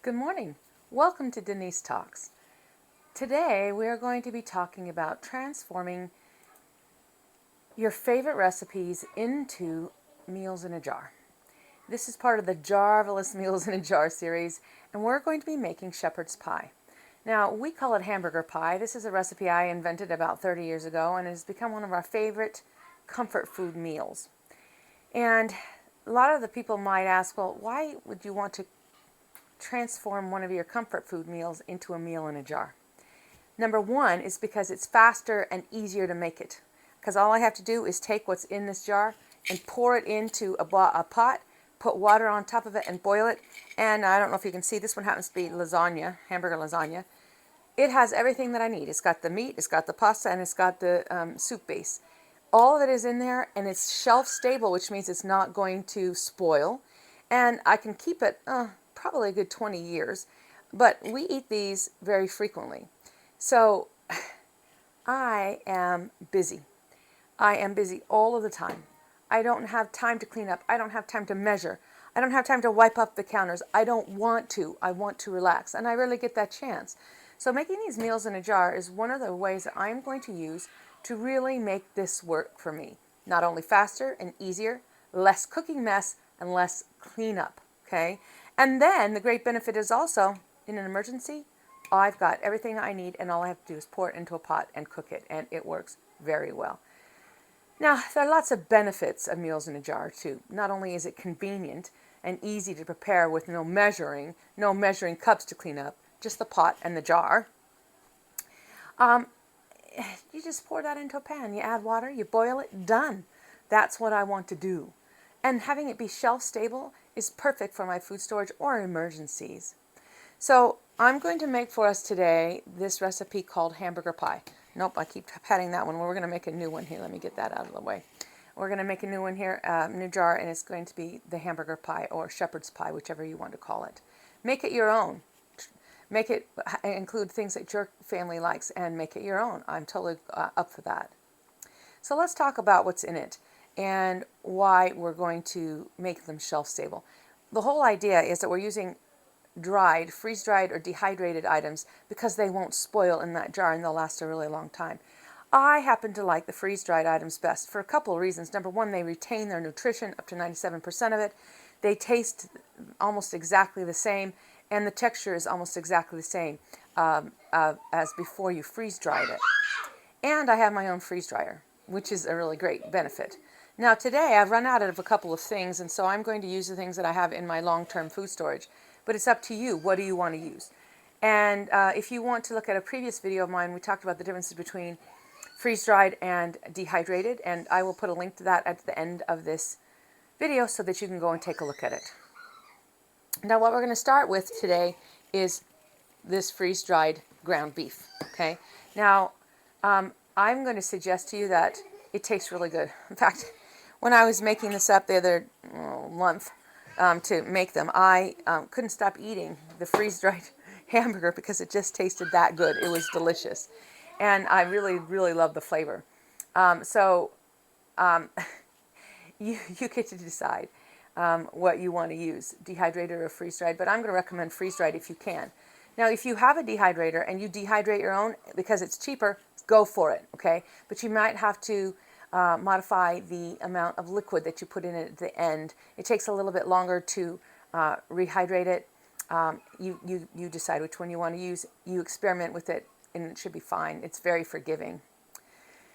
Good morning. Welcome to Denise Talks. Today we are going to be talking about transforming your favorite recipes into meals in a jar. This is part of the Jarvelous Meals in a Jar series, and we're going to be making shepherd's pie. Now, we call it hamburger pie. This is a recipe I invented about 30 years ago, and it has become one of our favorite comfort food meals. And a lot of the people might ask, well, why would you want to transform one of your comfort food meals into a meal in a jar? Number one is because it's faster and easier to make it. Because all I have to do is take what's in this jar and pour it into a pot, put water on top of it and boil it. And I don't know if you can see, this one happens to be lasagna, hamburger lasagna. It has everything that I need. It's got the meat, it's got the pasta, and it's got the soup base. All of it is in there, and it's shelf stable, which means it's not going to spoil. And I can keep it probably a good 20 years. But we eat these very frequently. So I am busy. I am busy all of the time. I don't have time to clean up. I don't have time to measure. I don't have time to wipe up the counters. I don't want to. I want to relax, and I rarely get that chance. So making these meals in a jar is one of the ways that I'm going to use to really make this work for me. Not only faster and easier, less cooking mess, and less cleanup, okay? And then the great benefit is also, in an emergency, I've got everything I need, and all I have to do is pour it into a pot and cook it, and it works very well. Now, there are lots of benefits of meals in a jar, too. Not only is it convenient and easy to prepare with no measuring cups to clean up, just the pot and the jar. You just pour that into a pan, you add water, you boil it, done. That's what I want to do. And having it be shelf stable is perfect for my food storage or emergencies. So I'm going to make for us today this recipe called hamburger pie. Nope, I keep patting that one. Well, we're going to make a new one here. Let me get that out of the way. We're going to make a new one here, new jar, and it's going to be the hamburger pie or shepherd's pie, whichever you want to call it. Make it your own. Make it include things that your family likes and make it your own. I'm totally up for that. So let's talk about what's in it and why we're going to make them shelf stable. The whole idea is that we're using dried, freeze-dried, or dehydrated items because they won't spoil in that jar and they'll last a really long time. I happen to like the freeze-dried items best for a couple of reasons. Number one, they retain their nutrition, up to 97% of it. They taste almost exactly the same, and the texture is almost exactly the same as before you freeze-dried it. And I have my own freeze dryer, which is a really great benefit. Now today I've run out of a couple of things, and so I'm going to use the things that I have in my long-term food storage. But it's up to you. What do you want to use? And if you want to look at a previous video of mine, we talked about the differences between freeze-dried and dehydrated, and I will put a link to that at the end of this video so that you can go and take a look at it. Now what we're going to start with today is this freeze-dried ground beef, okay? Now I'm going to suggest to you that it tastes really good. In fact, when I was making this up the other month to make them, I couldn't stop eating the freeze-dried hamburger because it just tasted that good. It was delicious. And I really, really love the flavor. You get to decide what you want to use, dehydrated or freeze-dried, but I'm going to recommend freeze-dried if you can. Now, if you have a dehydrator and you dehydrate your own because it's cheaper, go for it, okay? But you might have to modify the amount of liquid that you put in it at the end. It takes a little bit longer to rehydrate it. You decide which one you want to use. You experiment with it, and it should be fine. It's very forgiving.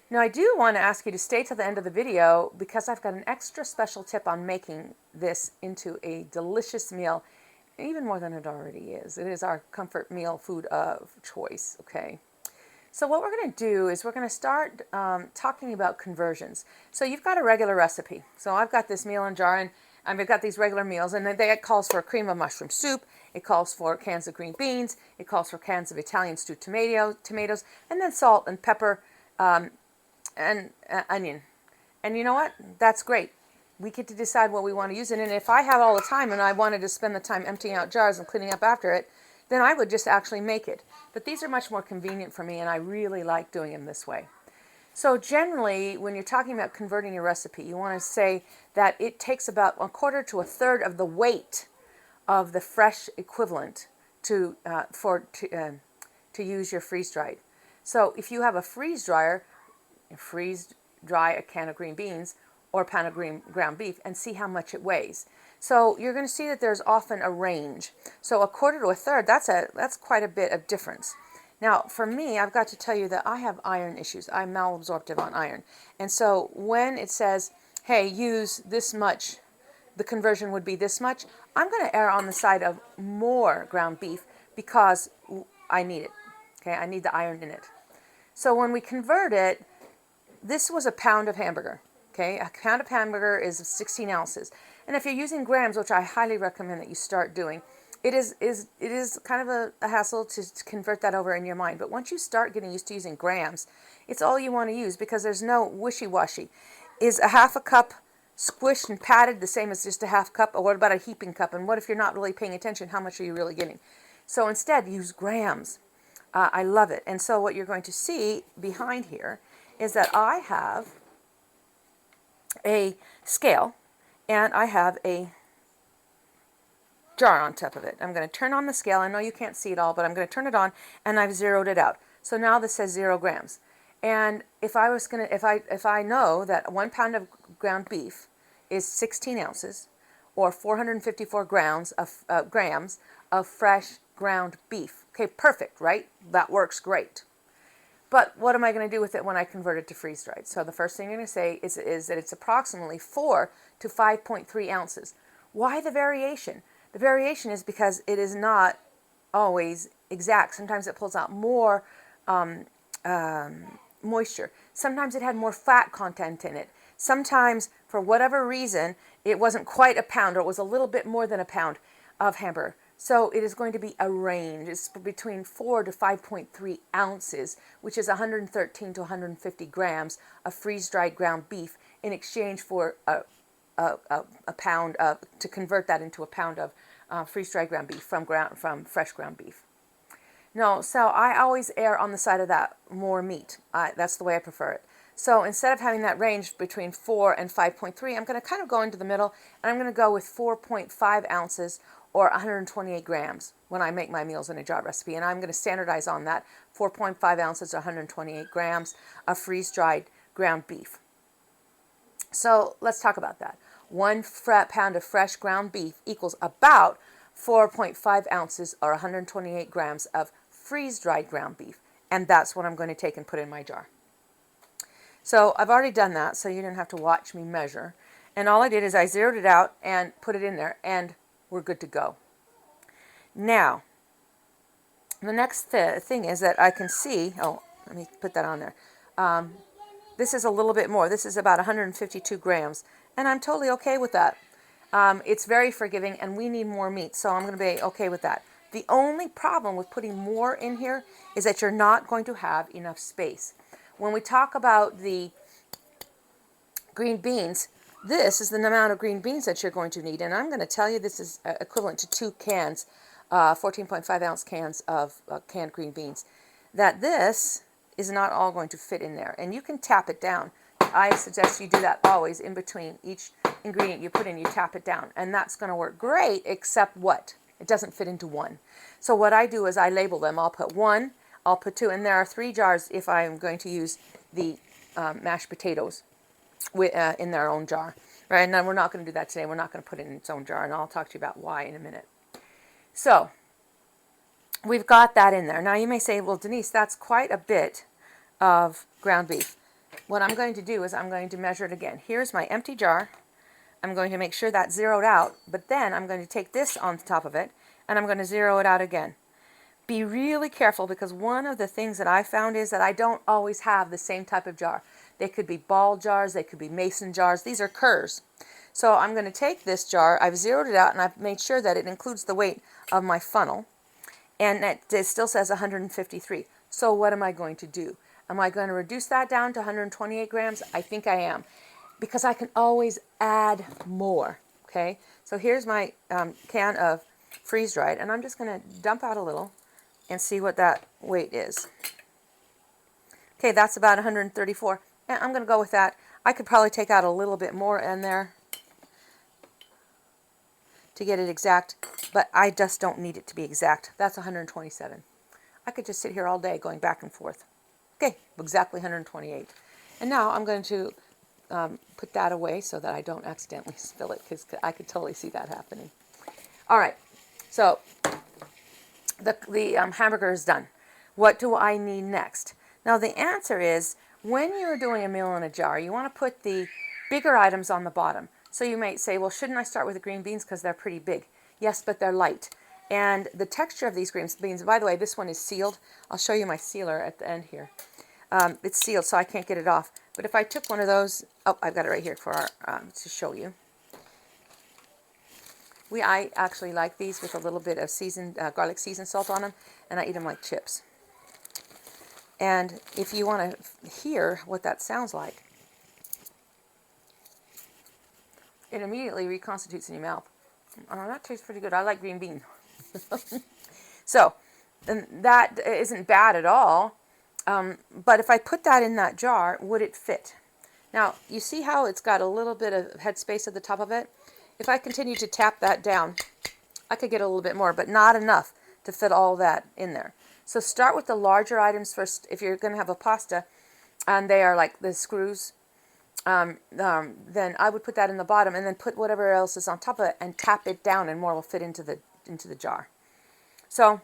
Now, I do want to ask you to stay till the end of the video because I've got an extra special tip on making this into a delicious meal, even more than it already is. It is our comfort meal food of choice, okay? So what we're going to do is we're going to start talking about conversions. So you've got a regular recipe. So I've got this meal in a jar, and I've got these regular meals, and it calls for a cream of mushroom soup. It calls for cans of green beans. It calls for cans of Italian stewed tomatoes, and then salt and pepper and onion. And you know what? That's great. We get to decide what we want to use it. And if I have all the time and I wanted to spend the time emptying out jars and cleaning up after it, then I would just actually make it. But these are much more convenient for me, and I really like doing them this way. So generally, when you're talking about converting your recipe, you want to say that it takes about a quarter to a third of the weight of the fresh equivalent to use your freeze-dried. So if you have a freeze dryer, freeze dry a can of green beans or a pound of ground beef and see how much it weighs. So you're going to see that there's often a range. So a quarter to a third, that's quite a bit of difference. Now, for me, I've got to tell you that I have iron issues. I'm malabsorptive on iron. And so when it says, hey, use this much, the conversion would be this much, I'm going to err on the side of more ground beef because I need it. Okay, I need the iron in it. So when we convert it, this was a pound of hamburger. Okay, a pound of hamburger is 16 ounces. And if you're using grams, which I highly recommend that you start doing, it is kind of a hassle to convert that over in your mind. But once you start getting used to using grams, it's all you want to use because there's no wishy-washy. Is a half a cup squished and patted the same as just a half cup? Or what about a heaping cup? And what if you're not really paying attention? How much are you really getting? So instead, use grams. I love it. And so what you're going to see behind here is that I have a scale and I have a jar on top of it. I'm going to turn on the scale. I know you can't see it all, but I'm going to turn it on, and I've zeroed it out. So now this says 0 grams. And if I know that 1 pound of ground beef is 16 ounces, or 454 grams of fresh ground beef. Okay, perfect, right? That works great. But what am I going to do with it when I convert it to freeze-dried? So the first thing you're going to say is that it's approximately 4 to 5.3 ounces. Why the variation? The variation is because it is not always exact. Sometimes it pulls out more moisture. Sometimes it had more fat content in it. Sometimes, for whatever reason, it wasn't quite a pound, or it was a little bit more than a pound of hamburger. So it is going to be a range. It's between 4 to 5.3 ounces, which is 113 to 150 grams of freeze-dried ground beef in exchange for a pound of, to convert that into a pound of freeze-dried ground beef from fresh ground beef. No, so I always err on the side of that more meat. That's the way I prefer it. So instead of having that range between 4 and 5.3, I'm going to kind of go into the middle, and I'm going to go with 4.5 ounces or 128 grams when I make my meals in a jar recipe. And I'm going to standardize on that 4.5 ounces or 128 grams of freeze-dried ground beef. So let's talk about that. 1 pound of fresh ground beef equals about 4.5 ounces or 128 grams of freeze-dried ground beef. And that's what I'm going to take and put in my jar. So I've already done that, so you didn't have to watch me measure. And all I did is I zeroed it out and put it in there, and we're good to go. Now, the next thing is that I can see, oh, let me put that on there. This is a little bit more. This is about 152 grams, and I'm totally okay with that. It's very forgiving, and we need more meat, so I'm going to be okay with that. The only problem with putting more in here is that you're not going to have enough space. When we talk about the green beans, this is the amount of green beans that you're going to need, and I'm going to tell you this is equivalent to 2 cans, 14.5 ounce cans of canned green beans. That this is not all going to fit in there, and you can tap it down. I suggest you do that always in between each ingredient you put in. You tap it down, and that's going to work great, except what? It doesn't fit into one. So what I do is I label them. I'll put 1, I'll put 2, and there are 3 jars if I'm going to use the mashed potatoes in their own jar. Right? Now we're not going to do that today. We're not going to put it in its own jar, and I'll talk to you about why in a minute. So we've got that in there. Now you may say, well, Denise, that's quite a bit of ground beef. What I'm going to do is I'm going to measure it again. Here's my empty jar. I'm going to make sure that's zeroed out, but then I'm going to take this on top of it, and I'm going to zero it out again. Be really careful, because one of the things that I found is that I don't always have the same type of jar. They could be ball jars, they could be mason jars. These are Kerrs. So I'm going to take this jar, I've zeroed it out, and I've made sure that it includes the weight of my funnel, and it still says 153. So what am I going to do? Am I going to reduce that down to 128 grams? I think I am, because I can always add more. Okay, so here's my can of freeze-dried, and I'm just going to dump out a little and see what that weight is. Okay, that's about 134, and I'm going to go with that. I could probably take out a little bit more in there. to get it exact, but I just don't need it to be exact. That's 127. I could just sit here all day going back and forth. Okay, exactly 128. And now I'm going to put that away so that I don't accidentally spill it, because I could totally see that happening. All right, so the hamburger is done. What do I need next? Now the answer is, when you're doing a meal in a jar, you want to put the bigger items on the bottom. So you might say, well, shouldn't I start with the green beans because they're pretty big? Yes, but they're light. And the texture of these green beans, by the way, this one is sealed. I'll show you my sealer at the end here. It's sealed, so I can't get it off. But if I took one of those, oh, I've got it right here for our, to show you. I actually like these with a little bit of seasoned garlic seasoned salt on them, and I eat them like chips. And if you want to hear what that sounds like, it immediately reconstitutes in your mouth. Oh, that tastes pretty good. I like green bean. So, and that isn't bad at all. But if I put that in that jar, would it fit? Now, you see how it's got a little bit of headspace at the top of it? If I continue to tap that down, I could get a little bit more, but not enough to fit all that in there. So start with the larger items first. If you're going to have a pasta, and they are like the screws, then I would put that in the bottom, and then put whatever else is on top of it, and tap it down, and more will fit into the jar. So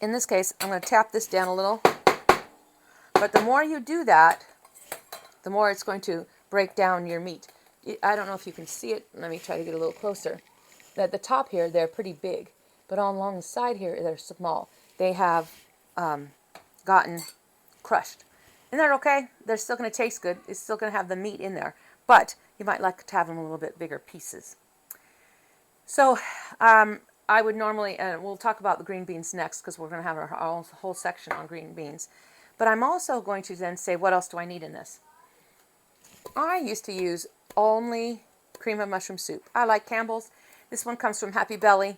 in this case, I'm going to tap this down a little. But the more you do that, the more it's going to break down your meat. I don't know if you can see it. Let me try to get a little closer. At the top here, they're pretty big, but along the side here, they're small. They have gotten crushed. And they're okay. They're still going to taste good. It's still going to have the meat in there, but you might like to have them a little bit bigger pieces. So I would normally, we'll talk about the green beans next, because we're going to have our whole section on green beans. But I'm also going to then say, what else do I need in this? I used to use only cream of mushroom soup. I like Campbell's. This one comes from Happy Belly.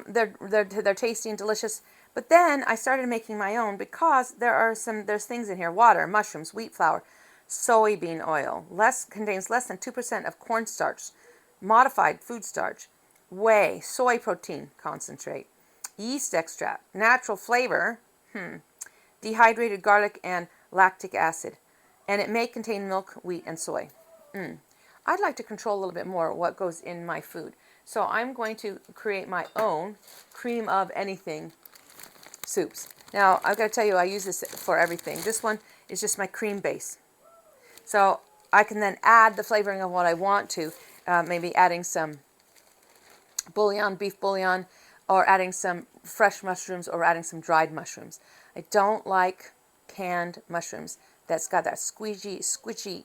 They're tasty and delicious. But then I started making my own, because there's things in here: water, mushrooms, wheat flour, soybean oil. Contains less than 2% of cornstarch, modified food starch, whey, soy protein concentrate, yeast extract, natural flavor, dehydrated garlic, and lactic acid. And it may contain milk, wheat, and soy. I'd like to control a little bit more what goes in my food. So I'm going to create my own cream of anything soups. Now, I've got to tell you, I use this for everything. This one is just my cream base. So I can then add the flavoring of what I want to, maybe adding some bouillon, beef bouillon, or adding some fresh mushrooms, or adding some dried mushrooms. I don't like canned mushrooms. That's got that squishy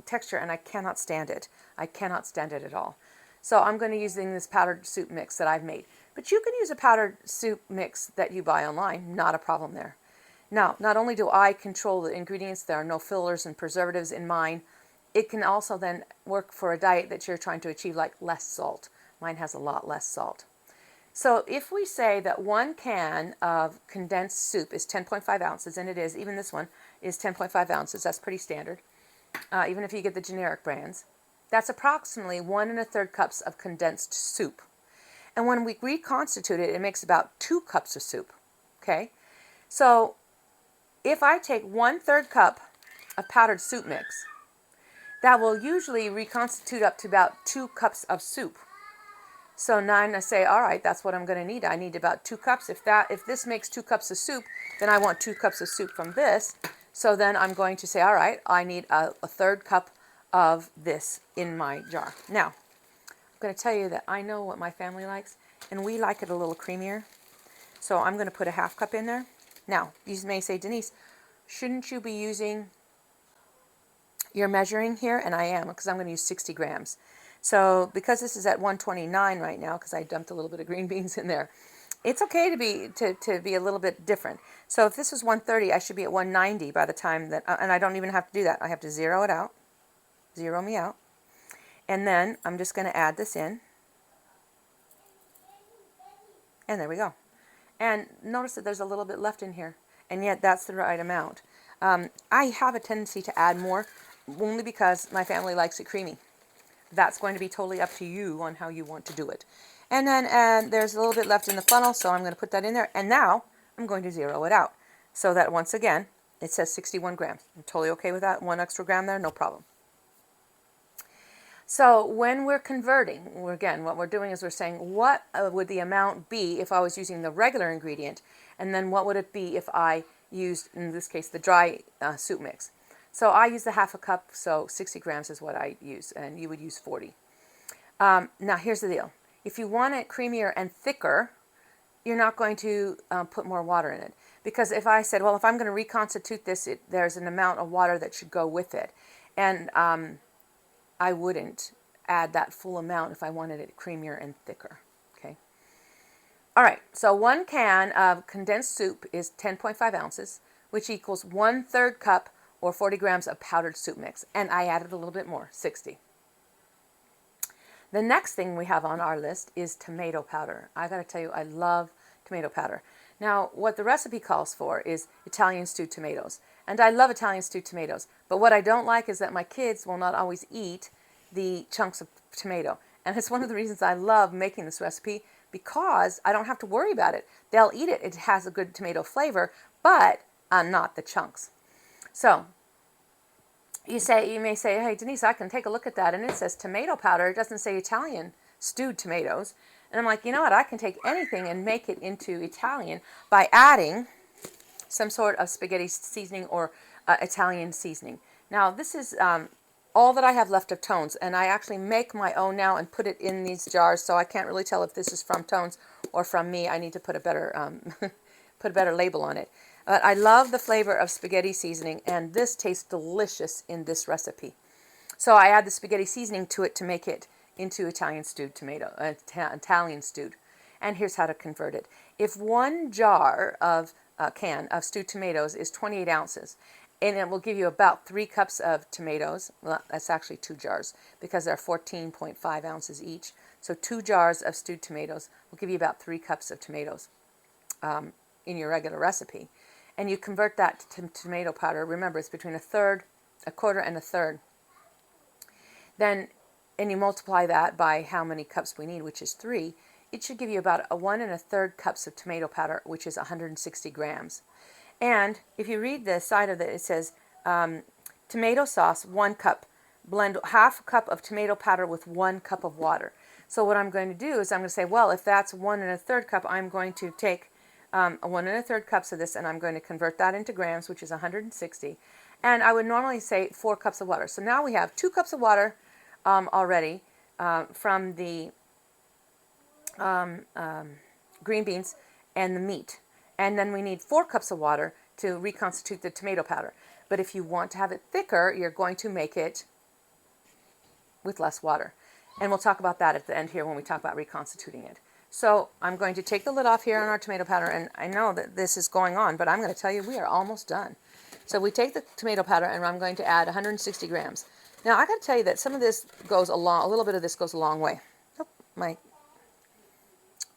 texture, and I cannot stand it. I cannot stand it at all. So I'm going to use this powdered soup mix that I've made. But you can use a powdered soup mix that you buy online. Not a problem there. Now, not only do I control the ingredients, there are no fillers and preservatives in mine, it can also then work for a diet that you're trying to achieve, like less salt. Mine has a lot less salt. So if we say that 1 can of condensed soup is 10.5 ounces, and it is, even this one is 10.5 ounces, that's pretty standard, even if you get the generic brands, that's approximately 1 1/3 cups of condensed soup. And when we reconstitute it, it makes about 2 cups of soup, okay? So if I take 1/3 cup of powdered soup mix, that will usually reconstitute up to about 2 cups of soup. So now I say, all right, that's what I'm going to need. I need about 2 cups. If this makes 2 cups of soup, then I want 2 cups of soup from this. So then I'm going to say, all right, I need a 1/3 cup of this in my jar. Now, I'm going to tell you that I know what my family likes, and we like it a little creamier. So I'm going to put a 1/2 cup in there. Now, you may say, Denise, shouldn't you be using your measuring here? And I am, because I'm going to use 60 grams. So because this is at 129 right now, because I dumped a little bit of green beans in there, it's okay to be a little bit different. So if this was 130, I should be at 190 by the time that, and I don't even have to do that. I have to zero it out, zero me out. And then I'm just going to add this in. And there we go. And notice that there's a little bit left in here, and yet that's the right amount. I have a tendency to add more, only because my family likes it creamy. that's going to be totally up to you on how you want to do it. And then there's a little bit left in the funnel, so I'm going to put that in there. And now I'm going to zero it out. So that once again, it says 61 grams. I'm totally okay with that. 1 extra gram there, no problem. So when we're converting, again, what we're doing is we're saying, what would the amount be if I was using the regular ingredient? And then what would it be if I used, in this case, the dry soup mix? So I use the half a cup, so 60 grams is what I use, and you would use 40. Now here's the deal. If you want it creamier and thicker, you're not going to put more water in it. Because if I said, well, if I'm going to reconstitute this, there's an amount of water that should go with it. And I wouldn't add that full amount if I wanted it creamier and thicker. Okay. All right, so 1 can of condensed soup is 10.5 ounces, which equals 1/3 cup or 40 grams of powdered soup mix. And I added a little bit more, 60. The next thing we have on our list is tomato powder. I got to tell you, I love tomato powder. Now, what the recipe calls for is Italian stewed tomatoes. And I love Italian stewed tomatoes. But what I don't like is that my kids will not always eat the chunks of tomato. And it's one of the reasons I love making this recipe, because I don't have to worry about it. They'll eat it. It has a good tomato flavor, but not the chunks. So you may say, hey, Denise, I can take a look at that. And it says tomato powder. It doesn't say Italian stewed tomatoes. And I'm like, you know what? I can take anything and make it into Italian by adding some sort of spaghetti seasoning or Italian seasoning. Now, this is all that I have left of Tones, and I actually make my own now and put it in these jars, so I can't really tell if this is from Tones or from me. I need to put a better put a better label on it. But I love the flavor of spaghetti seasoning, and this tastes delicious in this recipe. So I add the spaghetti seasoning to it to make it into Italian stewed tomato, Italian stewed. And here's how to convert it. If 1 jar of can of stewed tomatoes is 28 ounces, and it will give you about 3 cups of tomatoes. Well, that's actually 2 jars because they're 14.5 ounces each. So 2 jars of stewed tomatoes will give you about 3 cups of tomatoes in your regular recipe. And you convert that to tomato powder. Remember, it's between a quarter and a third. Then, and you multiply that by how many cups we need, which is 3. It should give you about 1 1/3 cups of tomato powder, which is 160 grams. And if you read the side of it, it says tomato sauce, 1 cup. Blend half a cup of tomato powder with 1 cup of water. So what I'm going to do is I'm going to say, well, if that's 1 1/3 cup, I'm going to take 1 1/3 cups of this, and I'm going to convert that into grams, which is 160. And I would normally say 4 cups of water. So now we have 2 cups of water already from the green beans and the meat. And then we need 4 cups of water to reconstitute the tomato powder. But if you want to have it thicker, you're going to make it with less water. And we'll talk about that at the end here when we talk about reconstituting it. So I'm going to take the lid off here on our tomato powder, and I know that this is going on, but I'm going to tell you we are almost done. So we take the tomato powder, and I'm going to add 160 grams. Now I got to tell you that some of this goes a little bit of this goes a long way. Oh,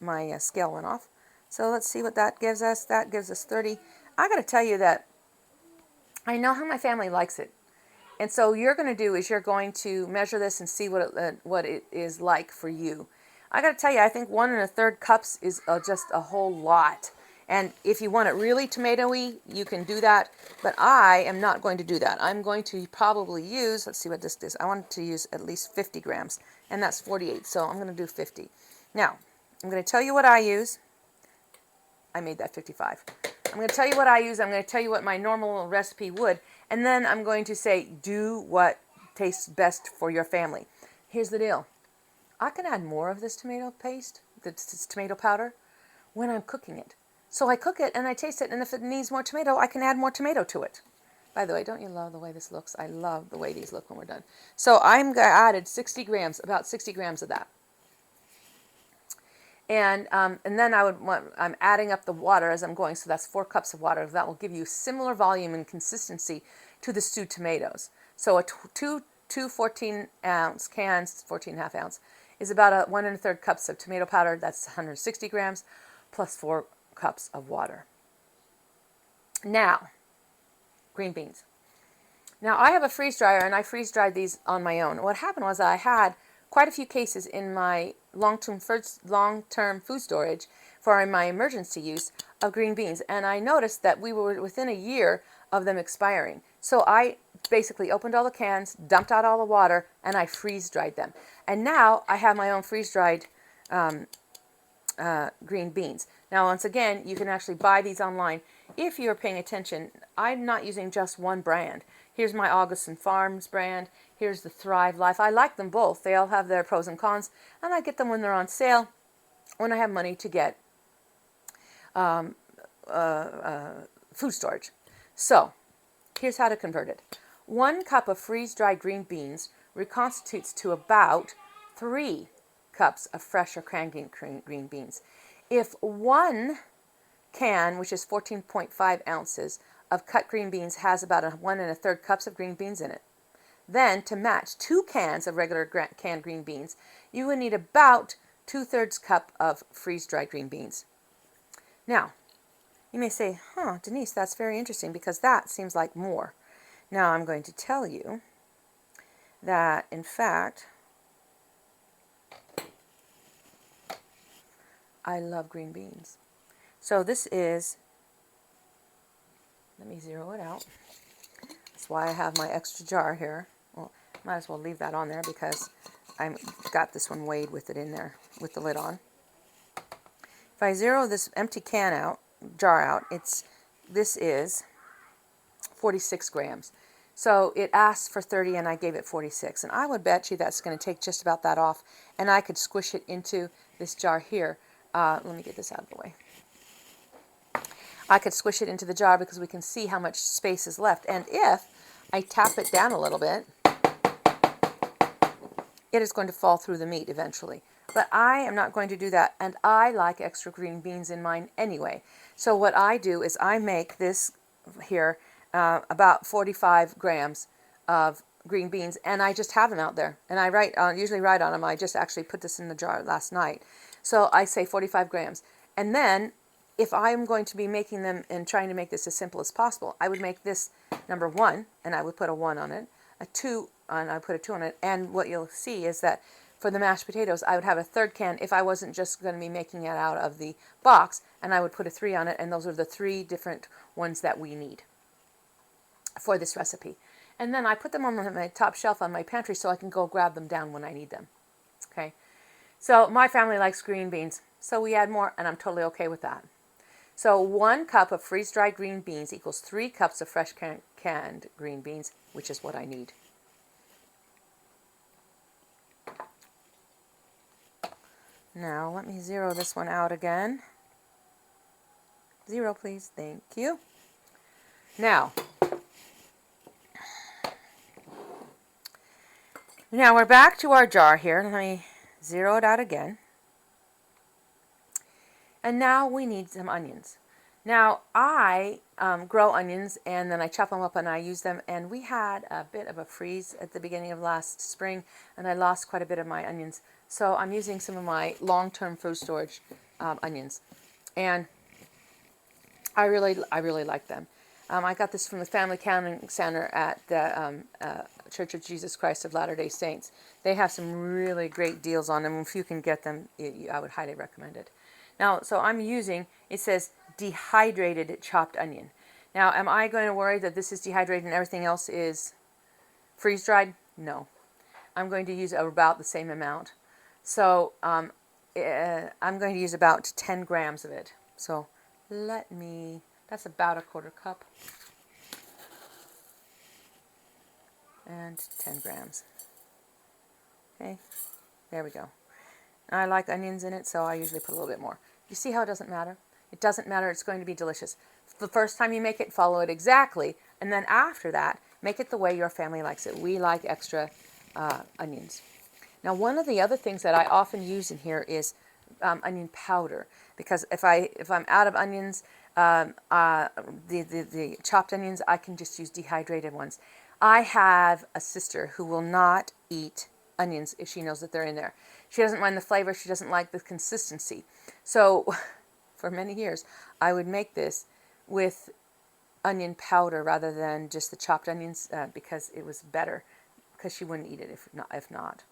my scale went off. So let's see what that gives us. That gives us 30. I got to tell you that I know how my family likes it. And so you're going to do is you're going to measure this and see what it is like for you. I got to tell you, I think 1 1/3 cups is just a whole lot. And if you want it really tomatoey, you can do that. But I am not going to do that. I'm going to probably use, let's see what this is. I want to use at least 50 grams. And that's 48. So I'm going to do 50. Now, I'm going to tell you what I use. I made that 55. I'm going to tell you what I use. I'm going to tell you what my normal recipe would. And then I'm going to say, do what tastes best for your family. Here's the deal. I can add more of this tomato paste, this tomato powder, when I'm cooking it. So I cook it and I taste it, and if it needs more tomato, I can add more tomato to it. By the way, don't you love the way this looks? I love the way these look when we're done. So I added 60 grams, about 60 grams of that. And then I'm adding up the water as I'm going, so that's 4 cups of water. That will give you similar volume and consistency to the stewed tomatoes. So two 14-ounce cans, 14.5 ounce, is about 1 1/3 cups of tomato powder. That's 160 grams, plus 4 cups of water. Now, green beans. Now, I have a freeze dryer, and I freeze dried these on my own. What happened was I had quite a few cases in my long-term food storage for my emergency use of green beans, and I noticed that we were within a year of them expiring. So I basically opened all the cans, dumped out all the water, and I freeze-dried them. And now I have my own freeze-dried green beans. Now, once again, you can actually buy these online. If you're paying attention, I'm not using just one brand. Here's my Augustin Farms brand. Here's the Thrive Life. I like them both. They all have their pros and cons, and I get them when they're on sale, when I have money to get food storage. So, here's how to convert it. 1 cup of freeze-dried green beans reconstitutes to about 3 cups of fresh or canned green beans. If 1 can, which is 14.5 ounces, of cut green beans has about 1 1/3 cups of green beans in it, then to match 2 cans of regular canned green beans, you would need about 2/3 cup of freeze-dried green beans. Now, you may say, Denise, that's very interesting because that seems like more. Now, I'm going to tell you that, in fact, I love green beans. So this is, let me zero it out. That's why I have my extra jar here. Well, might as well leave that on there because I've got this one weighed with it in there with the lid on. If I zero this empty jar out, this is 46 grams. So it asked for 30 and I gave it 46. And I would bet you that's going to take just about that off. And I could squish it into this jar here. Let me get this out of the way. I could squish it into the jar because we can see how much space is left. And if I tap it down a little bit, it is going to fall through the meat eventually. But I am not going to do that, and I like extra green beans in mine anyway. So what I do is I make this here about 45 grams of green beans, and I just have them out there. And I usually write on them. I just actually put this in the jar last night. So I say 45 grams. And then if I'm going to be making them and trying to make this as simple as possible, I would make this number 1, and I would put a 1 on it, a 2, and I put a 2 on it. And what you'll see is that for the mashed potatoes, I would have a 3rd can if I wasn't just going to be making it out of the box, and I would put a 3 on it, and those are the 3 different ones that we need for this recipe. And then I put them on my top shelf on my pantry so I can go grab them down when I need them. Okay, so my family likes green beans, so we add more, and I'm totally okay with that. So 1 cup of freeze-dried green beans equals 3 cups of fresh canned green beans, which is what I need. Now, let me zero this one out again. 0, please. Thank you. Now we're back to our jar here. Let me zero it out again. And now we need some onions. Now, I grow onions, and then I chop them up and I use them. And we had a bit of a freeze at the beginning of last spring, and I lost quite a bit of my onions. So I'm using some of my long-term food storage onions, and I really like them. I got this from the Family Counting Center at the Church of Jesus Christ of Latter-day Saints. They have some really great deals on them. If you can get them, I would highly recommend it. Now, so I'm using, it says dehydrated chopped onion. Now, am I going to worry that this is dehydrated and everything else is freeze-dried? No. I'm going to use about the same amount. So I'm going to use about 10 grams of it. So that's about a 1/4 cup. And 10 grams. Okay, there we go. I like onions in it, so I usually put a little bit more. You see how it doesn't matter? It doesn't matter. It's going to be delicious. The first time you make it, follow it exactly. And then after that, make it the way your family likes it. We like extra onions. Now, one of the other things that I often use in here is onion powder. Because if I'm out of onions, the chopped onions, I can just use dehydrated ones. I have a sister who will not eat onions if she knows that they're in there. She doesn't mind the flavor. She doesn't like the consistency. So for many years, I would make this with onion powder rather than just the chopped onions because it was better, because she wouldn't eat it if not.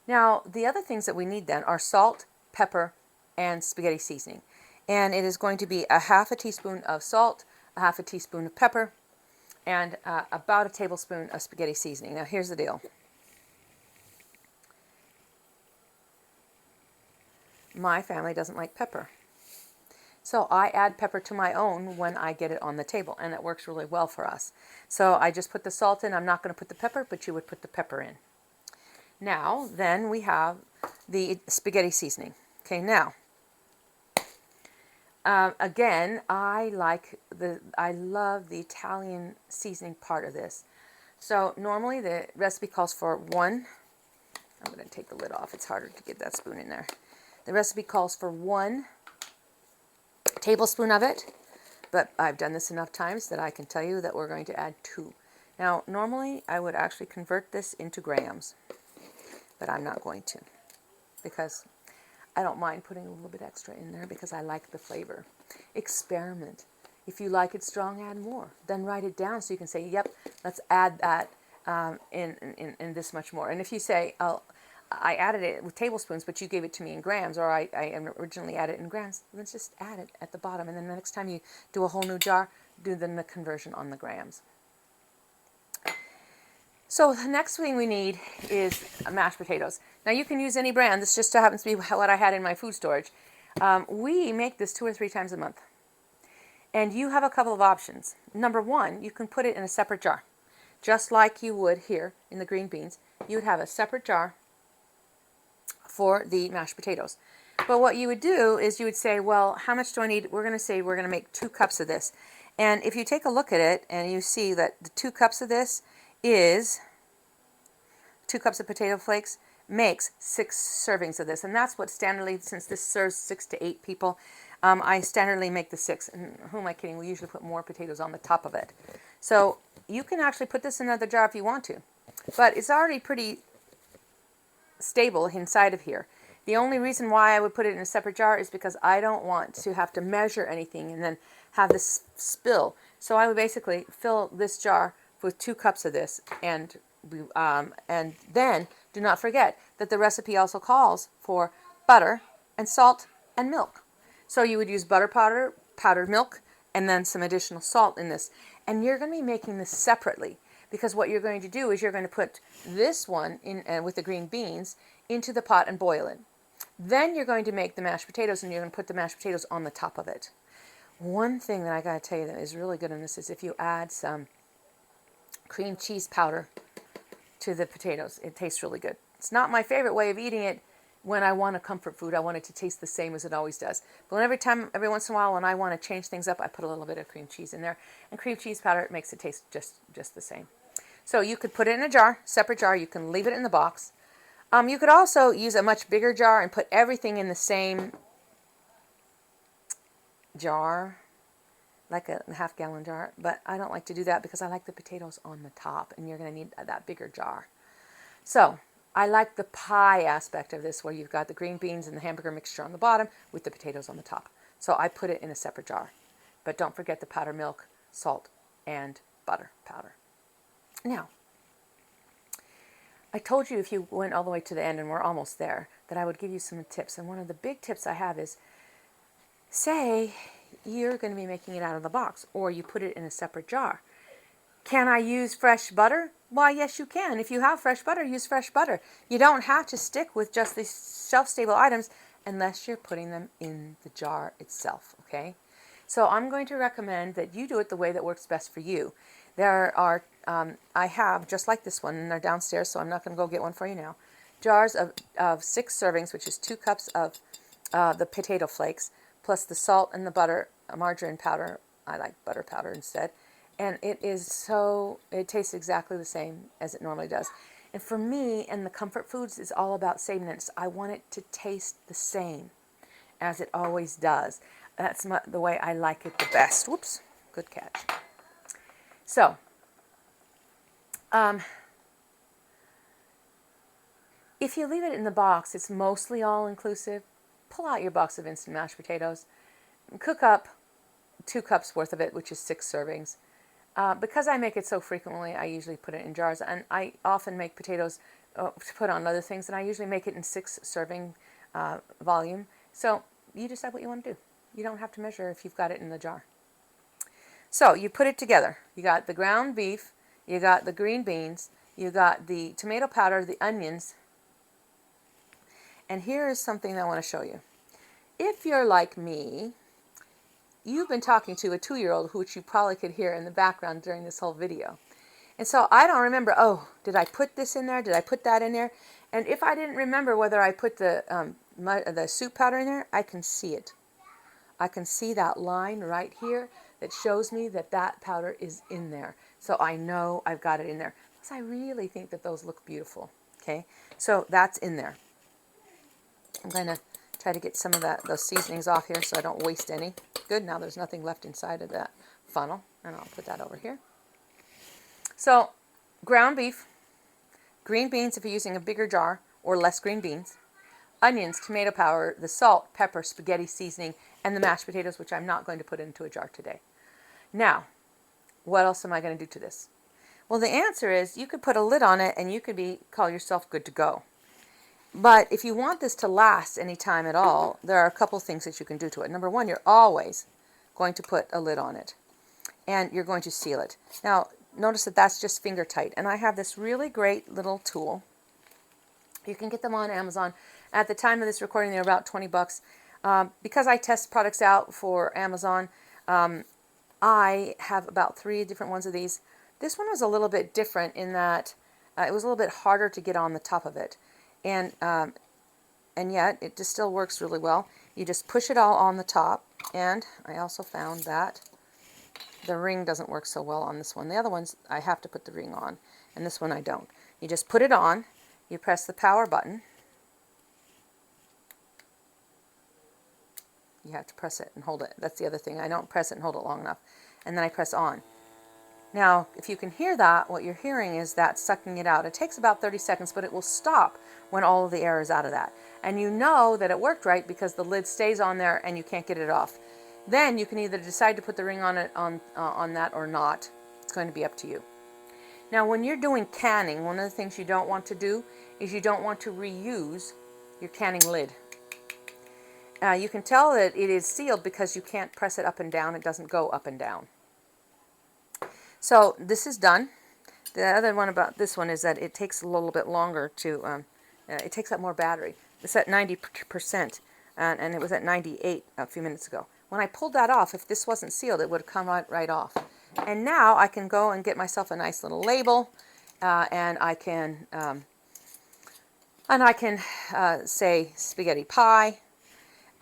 Now, the other things that we need then are salt, pepper, and spaghetti seasoning. And it is going to be a half a teaspoon of salt, a half a teaspoon of pepper, and about a tablespoon of spaghetti seasoning. Now, here's the deal. My family doesn't like pepper. So I add pepper to my own when I get it on the table, and it works really well for us. So I just put the salt in. I'm not going to put the pepper, but you would put the pepper in. Now, then we have the spaghetti seasoning. Okay, now, again, I love the Italian seasoning part of this. So normally the recipe calls for one. I'm going to take the lid off. It's harder to get that spoon in there. The recipe calls for 1 tablespoon of it, but I've done this enough times that I can tell you that we're going to add 2. Now, normally I would actually convert this into grams, but I'm not going to because I don't mind putting a little bit extra in there because I like the flavor. Experiment. If you like it strong, add more. Then write it down so you can say, yep, let's add that in this much more. And if you say, I added it with tablespoons, but you gave it to me in grams, or I originally added it in grams, let's just add it at the bottom. And then the next time you do a whole new jar, do then the conversion on the grams. So the next thing we need is mashed potatoes. Now you can use any brand. This just happens to be what I had in my food storage. We make this 2 or 3 times a month. And you have a couple of options. Number 1, you can put it in a separate jar. Just like you would here in the green beans. You would have a separate jar for the mashed potatoes. But what you would do is you would say, well, how much do I need? We're going to say we're going to make 2 cups of this. And if you take a look at it and you see that the 2 cups of this is 2 cups of potato flakes makes 6 servings of this. And that's what standardly, since this serves 6 to 8 people, I standardly make the 6. And who am I kidding? We usually put more potatoes on the top of it. So you can actually put this in another jar if you want to. But it's already pretty stable inside of here. The only reason why I would put it in a separate jar is because I don't want to have to measure anything and then have this spill. So I would basically fill this jar with 2 cups of this, and then do not forget that the recipe also calls for butter and salt and milk. So you would use butter powder, powdered milk, and then some additional salt in this. And you're going to be making this separately, because what you're going to do is you're going to put this one in with the green beans into the pot and boil it. Then you're going to make the mashed potatoes, and you're going to put the mashed potatoes on the top of it. One thing that I got to tell you that is really good in this is if you add some cream cheese powder to the potatoes. It tastes really good. It's not my favorite way of eating it when I want a comfort food. I want it to taste the same as it always does. But every once in a while when I want to change things up, I put a little bit of cream cheese in there. And cream cheese powder, it makes it taste just the same. So you could put it in a jar, separate jar. You can leave it in the box. You could also use a much bigger jar and put everything in the same jar, like a half-gallon jar. But I don't like to do that because I like the potatoes on the top, and you're going to need that bigger jar. So I like the pie aspect of this, where you've got the green beans and the hamburger mixture on the bottom with the potatoes on the top. So I put it in a separate jar. But don't forget the powdered milk, salt, and butter powder. Now, I told you if you went all the way to the end, and we're almost there, that I would give you some tips. And one of the big tips I have is, say you're going to be making it out of the box, or you put it in a separate jar. Can I use fresh butter? Why, yes, you can. If you have fresh butter, use fresh butter. You don't have to stick with just these shelf-stable items unless you're putting them in the jar itself, okay? So I'm going to recommend that you do it the way that works best for you. There are, I have, just like this one, and they're downstairs, so I'm not going to go get one for you now, jars of 6 servings, which is 2 cups of the potato flakes, plus the salt and the butter, margarine powder. I like butter powder instead. And it tastes exactly the same as it normally does. And for me, and the comfort foods is all about sameness. I want it to taste the same as it always does. That's the way I like it the best. Whoops, good catch. So, if you leave it in the box, it's mostly all-inclusive. Pull out your box of instant mashed potatoes. Cook up 2 cups worth of it, which is 6 servings. Because I make it so frequently, I usually put it in jars. And I often make potatoes to put on other things, and I usually make it in 6 serving volume. So you decide what you want to do. You don't have to measure if you've got it in the jar. So you put it together. You got the ground beef, you got the green beans, you got the tomato powder, the onions, and here is something I want to show you. If you're like me, you've been talking to a 2-year-old, which you probably could hear in the background during this whole video. And so I don't remember, oh, did I put this in there? Did I put that in there? And if I didn't remember whether I put the soup powder in there, I can see it. I can see that line right here that shows me that that powder is in there. So I know I've got it in there. Because I really think that those look beautiful. Okay, so that's in there. I'm going to try to get some of those seasonings off here so I don't waste any. Good, now there's nothing left inside of that funnel. And I'll put that over here. So, ground beef, green beans if you're using a bigger jar or less green beans, onions, tomato powder, the salt, pepper, spaghetti seasoning, and the mashed potatoes, which I'm not going to put into a jar today. Now, what else am I going to do to this? Well, the answer is you could put a lid on it and you could call yourself good to go. But if you want this to last any time at all, there are a couple things that you can do to it. Number one, you're always going to put a lid on it and you're going to seal it. Now, notice that that's just finger tight. And I have this really great little tool. You can get them on Amazon. At the time of this recording, they're about 20 bucks. Because I test products out for Amazon, I have about 3 different ones of these. This one was a little bit different in that it was a little bit harder to get on the top of it. And yet, it just still works really well. You just push it all on the top. And I also found that the ring doesn't work so well on this one. The other ones, I have to put the ring on. And this one, I don't. You just put it on. You press the power button. You have to press it and hold it. That's the other thing. I don't press it and hold it long enough. And then I press on. Now, if you can hear that, what you're hearing is that sucking it out. It takes about 30 seconds, but it will stop when all of the air is out of that. And you know that it worked right because the lid stays on there and you can't get it off. Then you can either decide to put the ring on it on that or not. It's going to be up to you. Now, when you're doing canning, one of the things you don't want to do is you don't want to reuse your canning lid. You can tell that it is sealed because you can't press it up and down. It doesn't go up and down. So this is done. The other one about this one is that it takes a little bit longer to, it takes up more battery. It's at 90%, and it was at 98 a few minutes ago. When I pulled that off, if this wasn't sealed, it would have come right off. And now I can go and get myself a nice little label, and I can say spaghetti pie.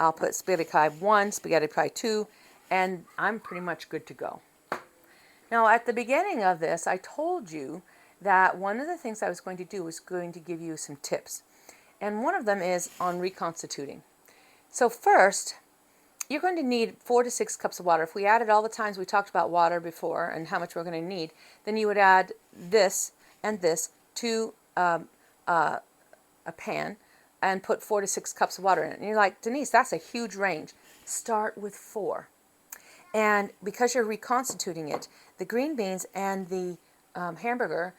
I'll put spaghetti pie 1, spaghetti pie 2, and I'm pretty much good to go. Now, at the beginning of this, I told you that one of the things I was going to do was going to give you some tips. And one of them is on reconstituting. So first, you're going to need 4 to 6 cups of water. If we added all the times we talked about water before and how much we're going to need, then you would add this and this to a pan and put 4 to 6 cups of water in it. And you're like, Denise, that's a huge range. Start with 4. And because you're reconstituting it, the green beans and the hamburger,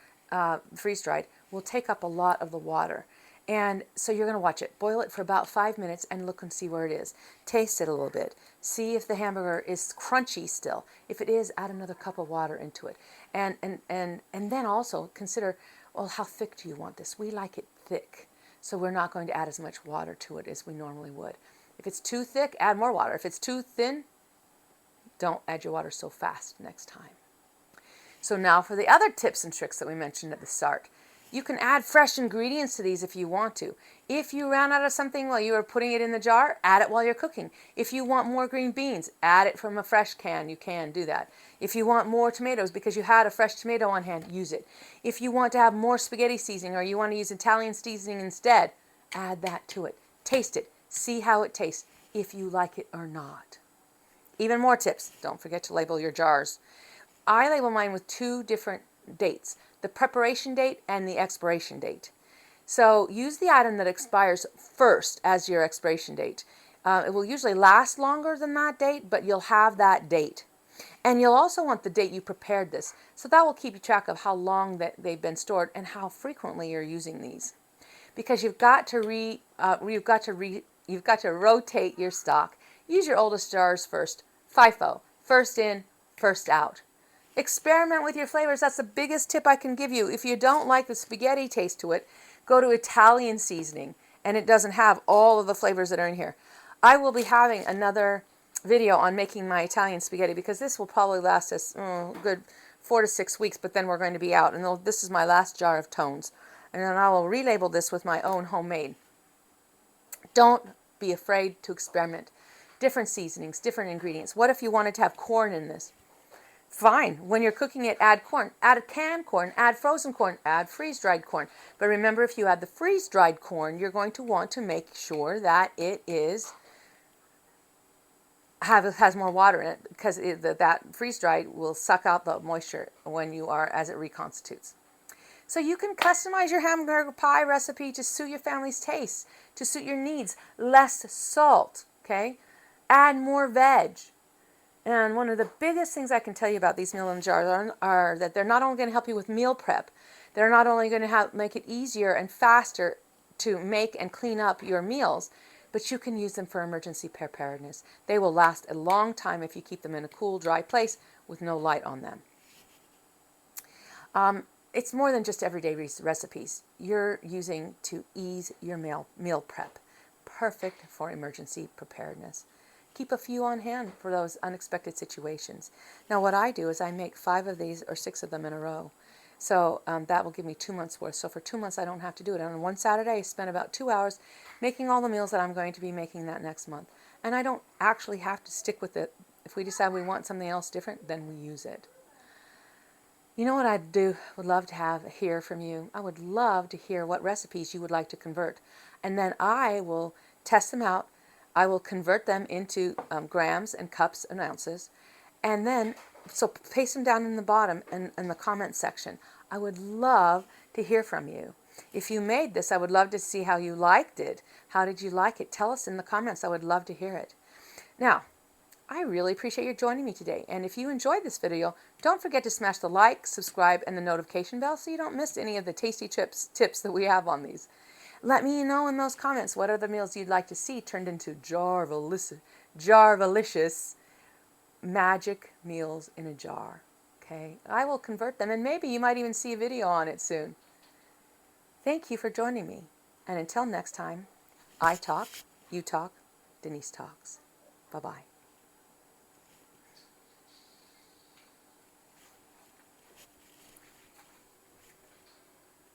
freeze-dried, will take up a lot of the water. And so you're going to watch it. Boil it for about 5 minutes and look and see where it is. Taste it a little bit. See if the hamburger is crunchy still. If it is, add another cup of water into it. And then also consider, well, how thick do you want this? We like it thick. So we're not going to add as much water to it as we normally would. If it's too thick, add more water. If it's too thin, don't add your water so fast next time. So now for the other tips and tricks that we mentioned at the start. You can add fresh ingredients to these if you want to. If you ran out of something while you were putting it in the jar, add it while you're cooking. If you want more green beans, add it from a fresh can. You can do that. If you want more tomatoes because you had a fresh tomato on hand, use it. If you want to have more spaghetti seasoning or you want to use Italian seasoning instead, add that to it. Taste it. See how it tastes, if you like it or not. Even more tips. Don't forget to label your jars. I label mine with 2 different dates. The preparation date and the expiration date. So use the item that expires first as your expiration date. It will usually last longer than that date, but you'll have that date. And you'll also want the date you prepared this. So that will keep you track of how long that they've been stored and how frequently you're using these. Because you've got to rotate your stock. Use your oldest jars first. FIFO, first in, first out. Experiment with your flavors. That's the biggest tip I can give you. If you don't like the spaghetti taste to it, go to Italian seasoning, and it doesn't have all of the flavors that are in here. I will be having another video on making my Italian spaghetti, because this will probably last us a good 4 to 6 weeks, but then we're going to be out. And this is my last jar of tones. And then I will relabel this with my own homemade. Don't be afraid to experiment. Different seasonings, different ingredients. What if you wanted to have corn in this? Fine. When you're cooking it, add corn. Add a canned corn, add frozen corn, add freeze-dried corn. But remember, if you add the freeze-dried corn, you're going to want to make sure that it has more water in it, because that freeze-dried will suck out the moisture as it reconstitutes. So you can customize your hamburger pie recipe to suit your family's taste, to suit your needs. Less salt, okay? Add more veg. And one of the biggest things I can tell you about these meal in jars are that they're not only going to help you with meal prep, they're not only going to make it easier and faster to make and clean up your meals, but you can use them for emergency preparedness. They will last a long time if you keep them in a cool, dry place with no light on them. It's more than just everyday recipes you're using to ease your meal prep. Perfect for emergency preparedness. Keep a few on hand for those unexpected situations. Now what I do is I make 5 of these or 6 of them in a row. So that will give me 2 months worth. So for 2 months I don't have to do it. And on one Saturday I spend about 2 hours making all the meals that I'm going to be making that next month. And I don't actually have to stick with it. If we decide we want something else different, then we use it. You know what would love to hear from you? I would love to hear what recipes you would like to convert. And then I will test them out. I will convert them into grams and cups and ounces. And then, so paste them down in the bottom in the comment section. I would love to hear from you. If you made this, I would love to see how you liked it. How did you like it? Tell us in the comments. I would love to hear it. Now, I really appreciate you joining me today. And if you enjoyed this video, don't forget to smash the like, subscribe, and the notification bell so you don't miss any of the tasty tips that we have on these. Let me know in those comments what other meals you'd like to see turned into Jarvelicious magic meals in a jar. Okay, I will convert them, and maybe you might even see a video on it soon. Thank you for joining me. And until next time, I talk, you talk, Denise talks. Bye-bye.